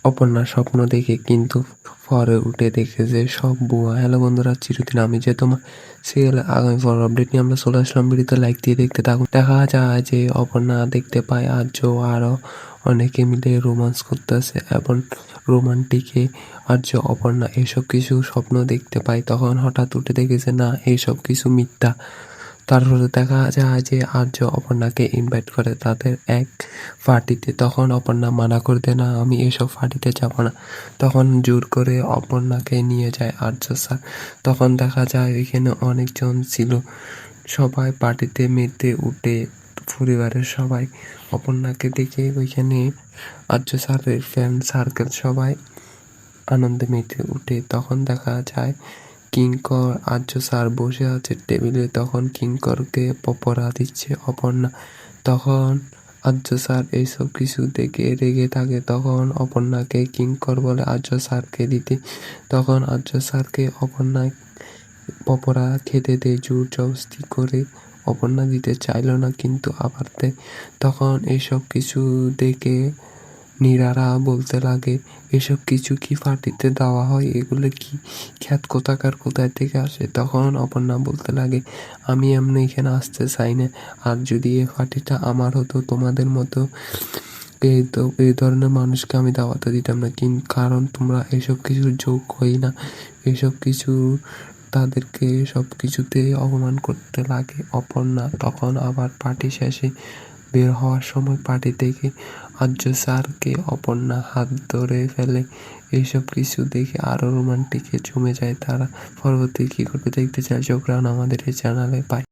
অপর্ণা স্বপ্ন দেখে কিন্তু পরে উঠে দেখে যে সব ভুয়া। হ্যালো বন্ধুরা, চিরদিন আমি যে তোমার সিরিয়ালে আগামী পর আপডেট নিয়ে আমরা চলে আসলাম। ভিডিওতে লাইক দিয়ে দেখতে থাকুন। দেখা যায় যে অপর্ণা দেখতে পায় আর্য আরও অনেকে মিলে রোমান্স করতেছে এবং রোমান্টিকে আর্য অপর্ণা এসব কিছু স্বপ্ন দেখতে পায়। তখন হঠাৎ উঠে দেখে যে না, এইসব কিছু মিথ্যা। তারপরে দেখা যায় যে আর্য অপর্ণাকে ইনভাইট করে তাদের এক পার্টিতে। তখন অপর্ণা মানা করে দেয়, না আমি এসব পার্টিতে যাব না। তখন জোর করে অপর্ণাকে নিয়ে যায় আর্য স্যার। তখন দেখা যায় এখানে অনেকজন ছিল, সবাই পার্টিতে মেতে উঠে পরিবারের সবাই অপর্ণাকে দেখে ওইখানে আর্য স্যারের ফ্রেন্ড সার্কেল সবাই আনন্দে মেতে উঠে। তখন দেখা যায় কিঙ্কর আর্য স্যার বসে আছে টেবিলে। তখন কিঙ্করকে পপরা দিচ্ছে অপর্ণা। তখন আর্য স্যার এইসব কিছু দেখে রেগে থাকে। তখন অপর্ণাকে কিঙ্কর বলে আর্য স্যারকে দিতে। তখন আর্য স্যারকে অপর্ণা পপরা খেতে দেয় জোর জবরদস্তি করে। অপর্ণা দিতে চাইল না কিন্তু আবার দেয়। তখন এইসব কিছু দেখে নীরারা বলতে লাগে, এসব কিছু কি পার্টিতে দেওয়া হয়? এগুলো কি খ্যাত কোথাকার, কোথায় থেকে আসে? তখন অপর্ণা বলতে লাগে, আমি এমনি এখানে আসতে চাই না। আর যদি এই পার্টিটা আমার হতো, তোমাদের মতো এই ধরনের মানুষকে আমি দাওয়াতে দিতাম না। কারণ তোমরা এসব কিছুর যোগ্যই না। এসব কিছু তাদেরকে সব কিছুতে অপমান করতে লাগে অপর্ণা। তখন আবার পার্টি শেষে বের হওয়ার সময় পার্টি থেকে আর্য স্যারকে অপর্ণা হাত ধরে ফেলে। এইসব কিছু দেখে আরও রোমান্টিকে জমে যায় তারা। পরবর্তী কী করবে দেখতে চাই, যোগদান আমাদের এই চ্যানেলে পাই।